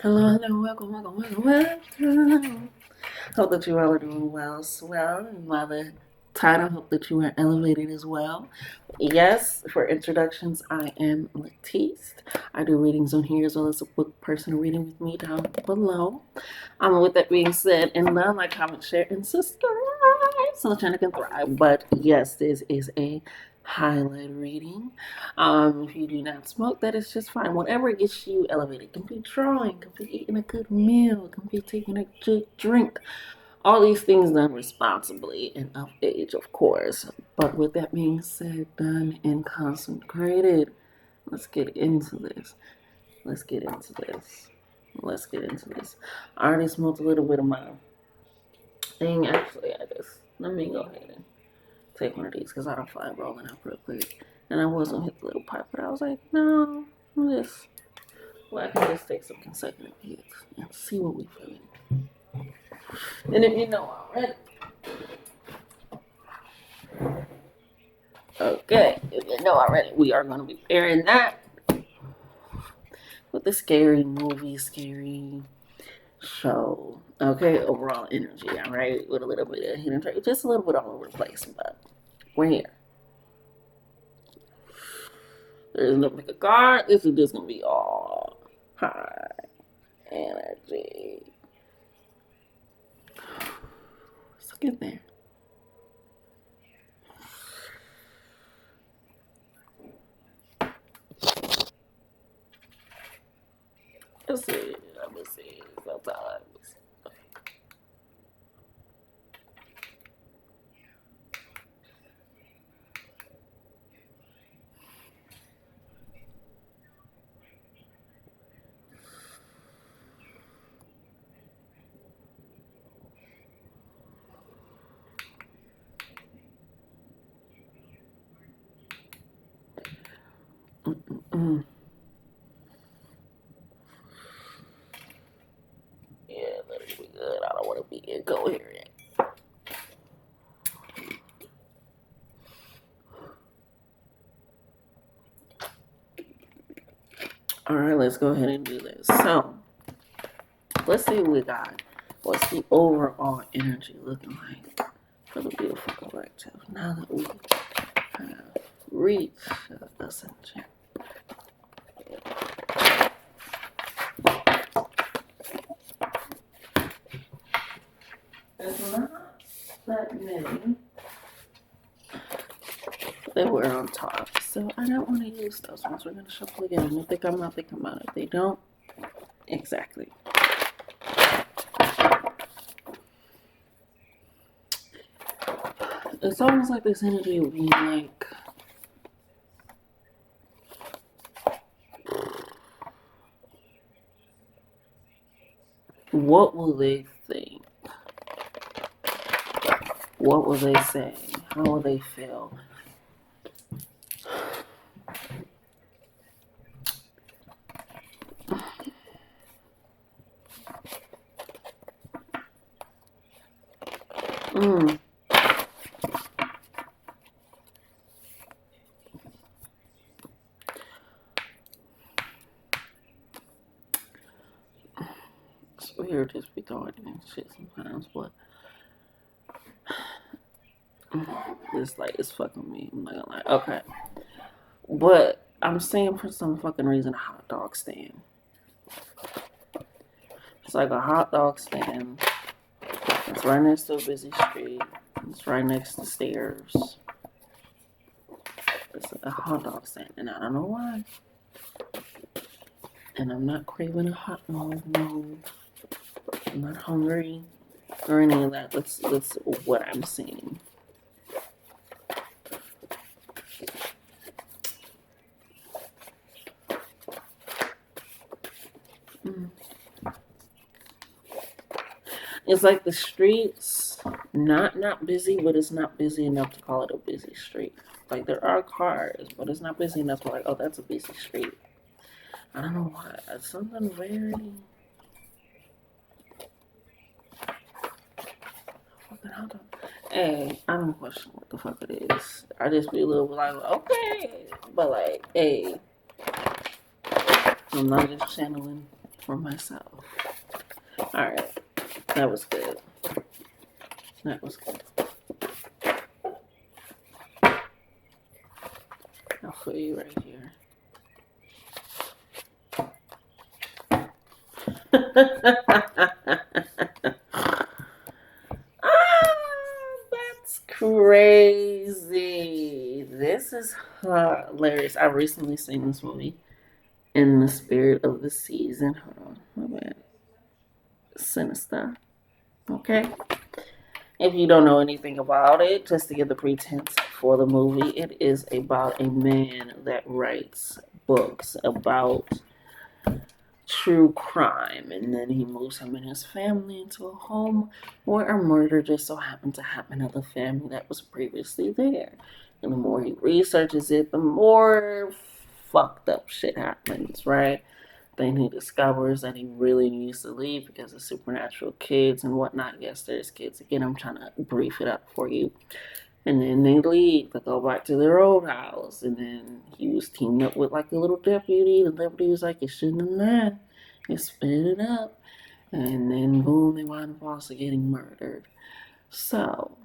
Hello, hello, welcome. Hope that you all are doing well, and while the title, hope that you are elevated as well. Yes, for introductions, I am Latiste. I do readings on here as well as a book personal reading with me down below. With that being said, and love, like, comment, share, and subscribe so the channel can thrive. But yes, this is a highlight reading. If you do not smoke, that is just fine. Whatever gets you elevated. It can be drawing, can be eating a good meal, can be taking a good drink. All these things done responsibly and of age, of course. But with that being said, done and consecrated, let's get into this. Let's get into this. Let's get into this. I already smoked a little bit of my thing. Actually, let me go ahead and take one of these because I don't feel like rolling up real quick. And I was gonna hit the little pipe, but I was like, no, I can just take some consecutive hits and see what we feeling. And if you know already, okay, if you know already, we are gonna be pairing that with the scary movie, scary show. Okay, overall energy, all right, with a little bit of hidden track, just a little bit all over the place, but we're here. There's no pick a card. This is just gonna be all high energy. Let's get there. Let's see. Let me see. Sometimes. Yeah, let it be good. I don't want to be incoherent. All right, let's go ahead and do this. So, let's see what we got. What's the overall energy looking like for the beautiful collective now that we have reached ascension? There's not that many that were on top, so I don't want to use those ones. We're going to shuffle again. If they come out, they come out. If they don't, exactly. It's almost like this energy would be like, what will they think? What will they say? How will they feel? It's weird just be throwing in shit sometimes, but it's like, it's fucking me. I'm not gonna lie. Okay. But I'm saying for some fucking reason a hot dog stand. It's like a hot dog stand. It's right next to a busy street. It's right next to stairs. It's a hot dog stand, and I don't know why. And I'm not craving a hot dog, no. I'm not hungry or any of that. That's what I'm seeing. It's like the streets, not busy, but it's not busy enough to call it a busy street. Like there are cars, but it's not busy enough to like, oh, that's a busy street. I don't know why. It's something very. Hey, I don't question what the fuck it is. I just be a little like, okay, but like, hey, I'm not just channeling for myself. Alright, that was good. That was good. I'll put you right here. That's crazy. This is hilarious. I recently seen this movie, In the Spirit of the Season. Hold on, my bad. Sinister. Okay. If you don't know anything about it, just to get the pretense for the movie, it is about a man that writes books about true crime, and then he moves him and his family into a home where a murder just so happened to happen at the family that was previously there. And the more he researches it, the more fucked up shit happens, right? Then he discovers that he really needs to leave because of supernatural kids and whatnot. Yes, there's kids. Again, I'm trying to brief it up for you. And then they leave to go back to their old house. And then he was teamed up with like a little deputy. The deputy was like, "You shouldn't have left. You sped it up." And then boom, they wind up also getting murdered. So,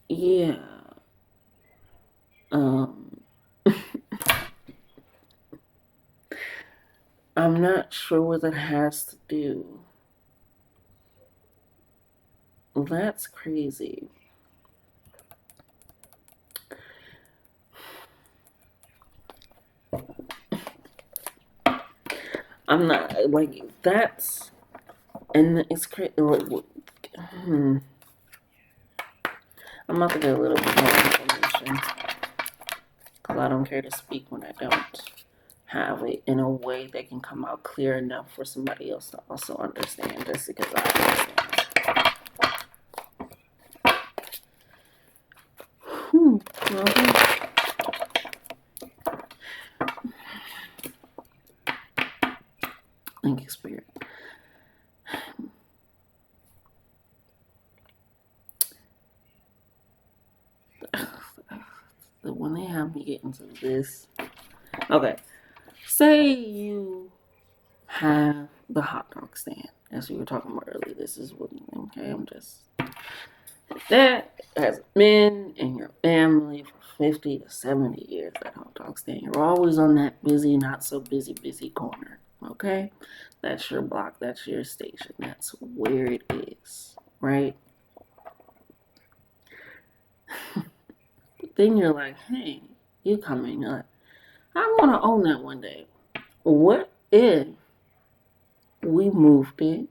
yeah. I'm not sure what that has to do. That's crazy. I'm not like that's, and it's crazy. I'm about to get a little bit more information because I don't care to speak when I don't have it in a way that can come out clear enough for somebody else to also understand, just because I understand. Thank you, Spirit. When they have me get into this, okay, say you have the hot dog stand, as we were talking about earlier. This is what, okay, I'm just, that has been in your family for 50 to 70 years, that hot dog stand. You're always on that busy, not so busy corner, okay? That's your block, that's your station, that's where it is, right? But then you're like, hey, you come in, you're like, I want to own that one day. What if we moved it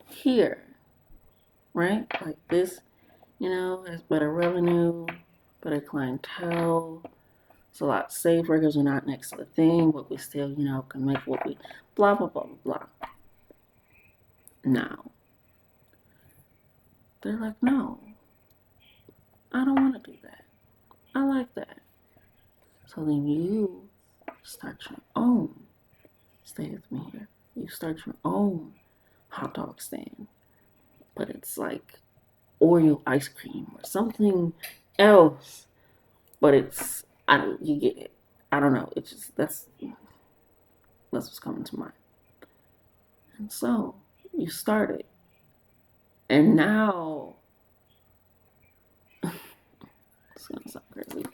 here, right? Like this, has better revenue, better clientele. It's a lot safer because we're not next to the thing, but we still, can make what we, blah, blah, blah, blah, blah. Now, they're like, no, I don't want to do that. I like that. So then you start your own, stay with me here, you start your own hot dog stand. But it's like Oreo ice cream or something else. But it's, you get it. I don't know. It's just, that's what's coming to mind. And so you started. And now, it's going to sound crazy.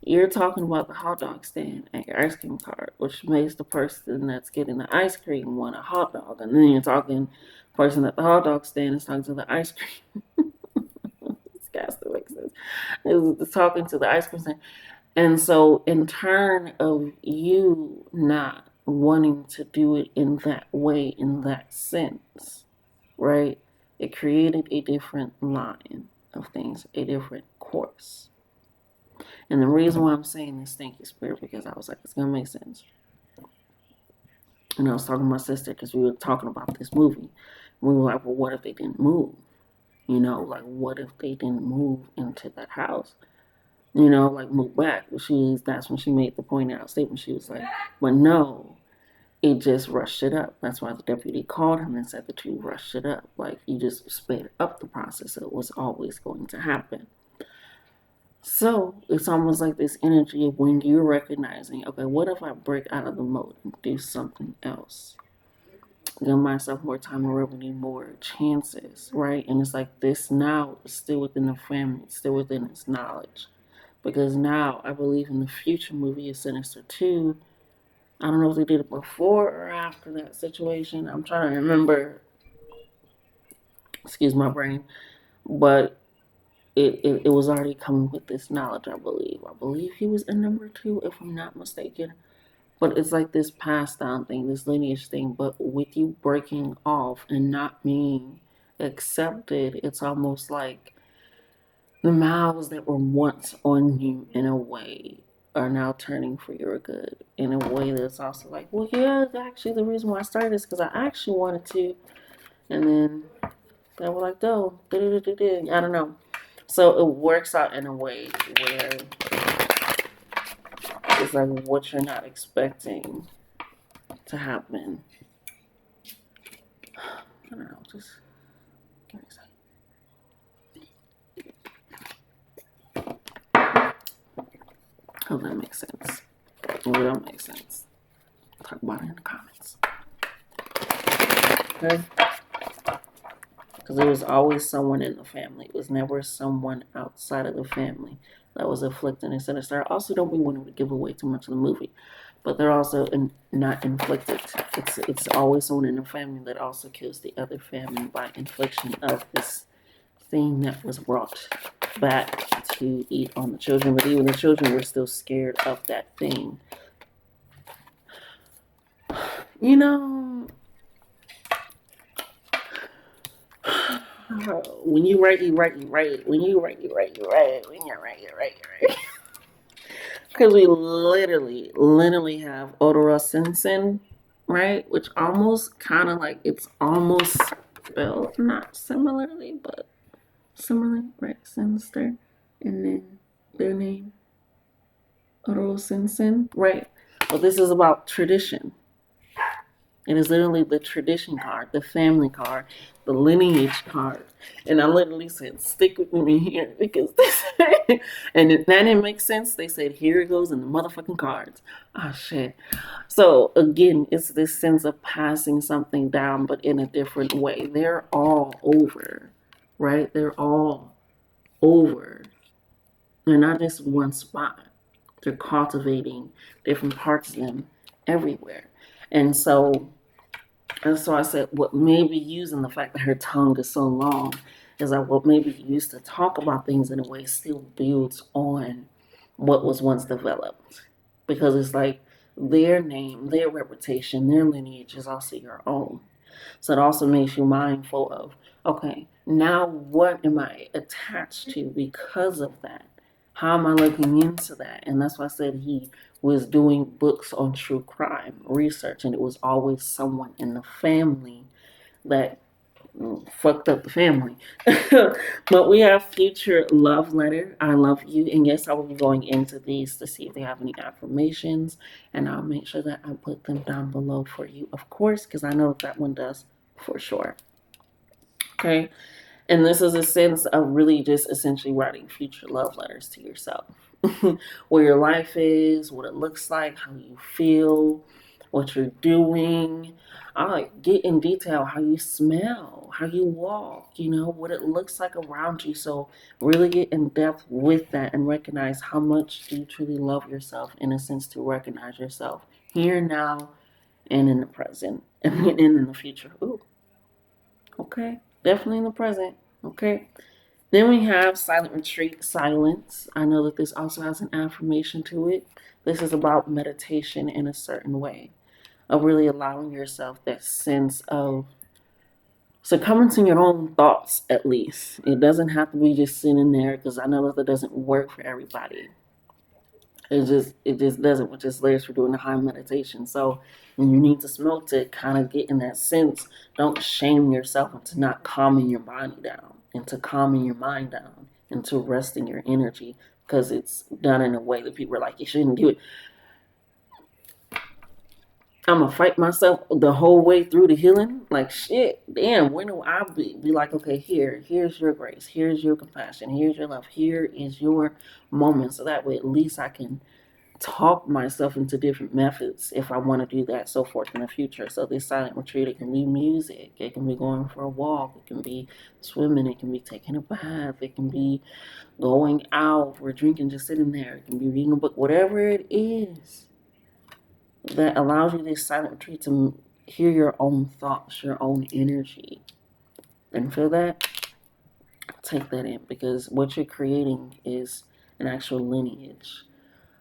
You're talking about the hot dog stand and your ice cream cart, which makes the person that's getting the ice cream want a hot dog. And then you're talking the person at the hot dog stand is talking to the ice cream. This got to make sense. It's talking to the ice cream stand. And so in turn of you not wanting to do it in that way, in that sense, right? It created a different line of things, a different course. And the reason why I'm saying this, thank you, Spirit, because I was like, it's going to make sense. And I was talking to my sister because we were talking about this movie. We were like, well, what if they didn't move? Like, what if they didn't move into that house? Like move back. That's when she made the point out statement. She was like, but no, it just rushed it up. That's why the deputy called him and said that you rushed it up. Like, you just sped up the process. So it was always going to happen. So it's almost like this energy of when you're recognizing, okay, what if I break out of the mode and do something else? Give myself more time and revenue, more chances, right? And it's like this now is still within the family, it's still within its knowledge. Because now I believe in the future movie of Sinister 2. I don't know if they did it before or after that situation. I'm trying to remember, excuse my brain, but it was already coming with this knowledge, I believe. I believe he was in number 2, if I'm not mistaken. But it's like this passed down thing, this lineage thing. But with you breaking off and not being accepted, it's almost like the mouths that were once on you in a way are now turning for your good in a way that's also like, well, yeah, actually the reason why I started is because I actually wanted to. And then they were like, oh, I don't know. So it works out in a way where it's like what you're not expecting to happen. I don't know, just give me a second. Hope that makes sense. If it don't make sense, talk about it in the comments. Okay? Because there was always someone in the family. It was never someone outside of the family that was afflicting and sinister. I also don't be wanting to give away too much of the movie, but they're also not inflicted. It's always someone in the family that also kills the other family by infliction of this thing that was brought back to eat on the children. But even the children were still scared of that thing. You know, when you write, you write, you write. When you write, you write, you write. When you write, you write, you write. Because we literally have Odora Simpson, right? Which almost kind of like, it's almost spelled not similarly, but similar, right? Sinister. And then their name, Odora Simpson, right? Well, this is about tradition. It is literally the tradition card, the family card, the lineage card. And I literally said, stick with me here because this. And if that didn't make sense, they said, here it goes in the motherfucking cards. Oh, shit. So, again, it's this sense of passing something down, but in a different way. They're all over, right? They're all over. They're not just one spot. They're cultivating different parts of them everywhere. And so I said, what maybe using the fact that her tongue is so long is that what maybe used to talk about things in a way still builds on what was once developed. Because it's like their name, their reputation, their lineage is also your own. So it also makes you mindful of, okay, now what am I attached to because of that? How am I looking into that? And that's why I said he was doing books on true crime research, and it was always someone in the family that fucked up the family. But we have future love letter. I love you. And yes, I will be going into these to see if they have any affirmations. And I'll make sure that I put them down below for you, of course, because I know that one does for sure. Okay. And this is a sense of really just essentially writing future love letters to yourself. Where your life is, what it looks like, how you feel, what you're doing. I like get in detail how you smell, how you walk, what it looks like around you. So really get in depth with that and recognize how much do you truly love yourself, in a sense, to recognize yourself here now and in the present and in the future. Ooh, okay. Definitely in the present. Okay. Then we have silent retreat, silence. I know that this also has an affirmation to it. This is about meditation in a certain way, of really allowing yourself that sense of succumbing to your own thoughts, at least. It doesn't have to be just sitting there, because I know that doesn't work for everybody. It just doesn't, which is layers for doing the high meditation. So when you need to smoke to kind of get in that sense, don't shame yourself into not calming your body down, into calming your mind down, into resting your energy, because it's done in a way that people are like, you shouldn't do it. I'm gonna fight myself the whole way through the healing. Like shit, damn. When do I be like, okay, here's your grace, here's your compassion, here's your love, here is your moment. So that way, at least I can talk myself into different methods if I want to do that, so forth in the future. So this silent retreat, it can be music, it can be going for a walk, it can be swimming, it can be taking a bath, it can be going out or drinking, just sitting there, it can be reading a book, whatever it is that allows you this silent retreat to hear your own thoughts, your own energy, and feel that. Take that in, because what you're creating is an actual lineage,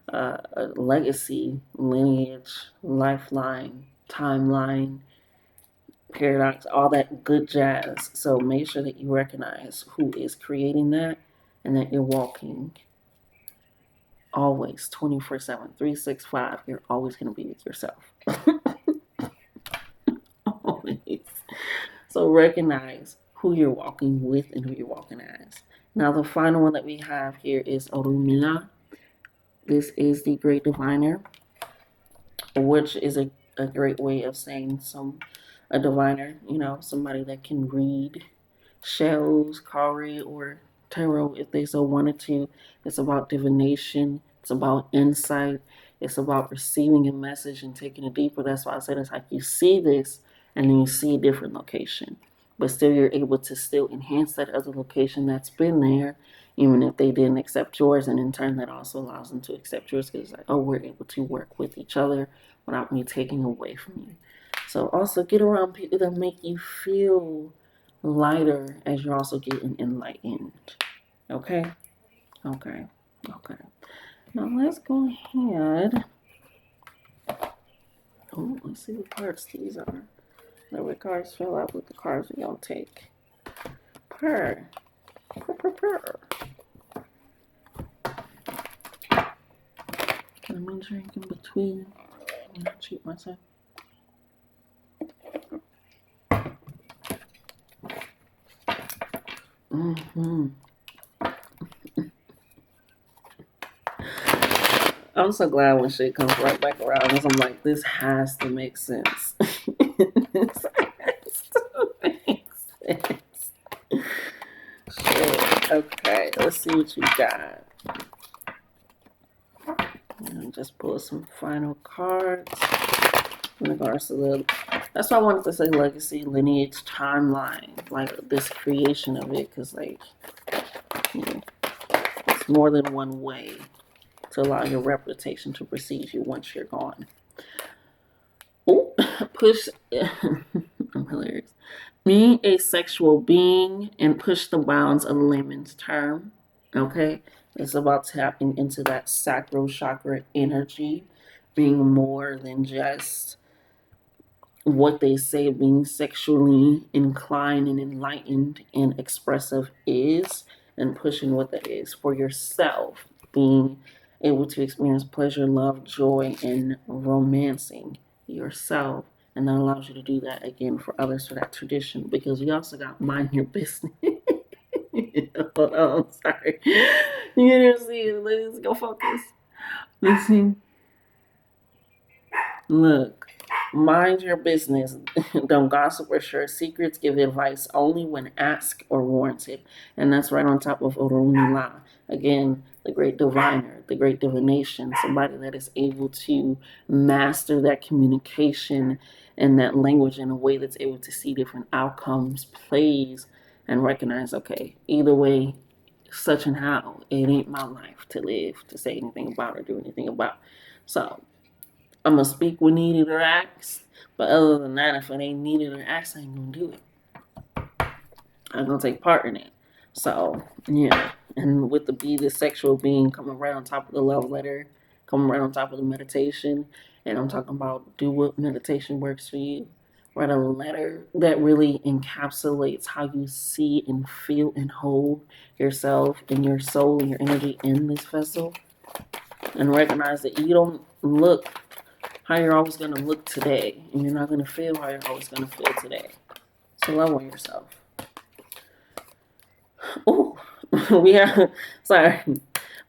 a legacy, lineage, lifeline, timeline, paradox, all that good jazz. So make sure that you recognize who is creating that, and that you're walking always 24/7, 365. You're always going to be with yourself. Always. So recognize who you're walking with and who you're walking as. Now, the final one that we have here is Orumila. This is the Great Diviner, which is a great way of saying a diviner, somebody that can read shells, kari, or tarot if they so wanted to. It's about divination. It's about insight. It's about receiving a message and taking it deeper. That's why I said it's like you see this and then you see a different location. But still you're able to still enhance that other location that's been there, even if they didn't accept yours. And in turn, that also allows them to accept yours, because it's like, oh, we're able to work with each other without me taking away from you. So also get around people that make you feel lighter as you're also getting enlightened. Okay? Okay. Okay. Now let's go ahead. Oh, let's see what cards these are. The way cards fill out with the cards we don't take. Purr. Purr, purr, purr. Let me drink in between. I'm gonna cheat myself. Mm-hmm. I'm so glad when shit comes right back around, because I'm like, this has to make sense. This has to make sense. Shit. Okay, let's see what you got. And just pull some final cards in regards to that's why I wanted to say legacy, lineage, timeline, like this creation of it, because like, it's more than one way to allow your reputation to precede you once you're gone. Oh, push. I'm hilarious. Being a sexual being and push the bounds of layman's term. Okay, it's about tapping into that sacral chakra energy, being more than just what they say being sexually inclined and enlightened and expressive is, and pushing what that is for yourself, being able to experience pleasure, love, joy, and romancing yourself. And that allows you to do that again for others, for that tradition, because we also got mind your business. Hold on, sorry. You didn't see it. Let's go focus. Listen. Look, mind your business. Don't gossip or share secrets. Give advice only when asked or warranted. And that's right on top of Orunmila. Again, the great diviner, the great divination, somebody that is able to master that communication and that language in a way that's able to see different outcomes, plays, and recognize, okay, either way, such and how, it ain't my life to live, to say anything about or do anything about. So, I'm going to speak when needed or asked. But other than that, if it ain't needed or asked, I ain't going to do it. I'm going to take part in it. So, yeah. And with the sexual being coming right on top of the love letter, coming right on top of the meditation. And I'm talking about do what meditation works for you. Write a letter that really encapsulates how you see and feel and hold yourself and your soul and your energy in this vessel. And recognize that you don't look how you're always going to look today, and you're not going to feel how you're always going to feel today. So love on yourself. Oh, sorry.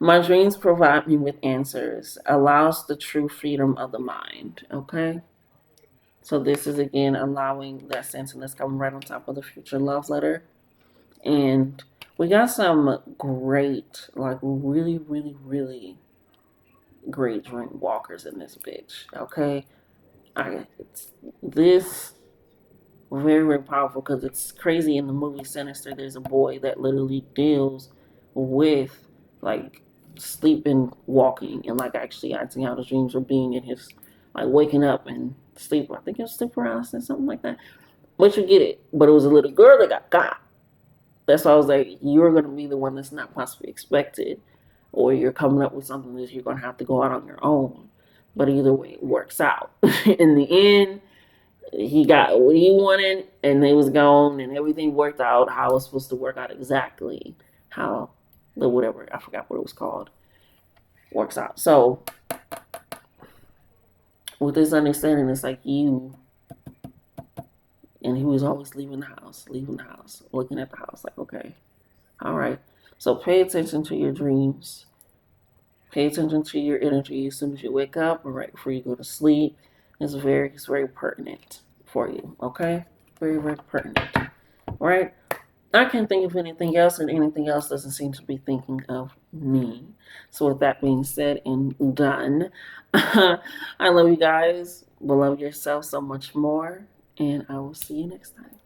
My dreams provide me with answers, allows the true freedom of the mind, okay? So this is again allowing that sentence coming right on top of the future love letter. And we got some great, like really, really, really great dream walkers in this bitch. Okay, this very, very powerful because it's crazy. In the movie Sinister, there's a boy that literally deals with like sleeping, walking, and like actually acting out his dreams or being in his like waking up and sleep. I think it was sleep paralysis, something like that. But you get it. But it was a little girl that got. That's why I was like, you're gonna be the one that's not possibly expected, or you're coming up with something that you're gonna have to go out on your own. But either way, it works out. In the end, he got what he wanted and they was gone and everything worked out how it was supposed to work out exactly how the whatever I forgot what it was called works out. So with this understanding, it's like you and he was always leaving the house, looking at the house like, okay, all right. So pay attention to your dreams. Pay attention to your energy as soon as you wake up or right before you go to sleep. It's very pertinent for you. Okay? Very, very pertinent. All right? I can't think of anything else, and anything else doesn't seem to be thinking of me. So, with that being said and done, I love you guys. Love yourself so much more, and I will see you next time.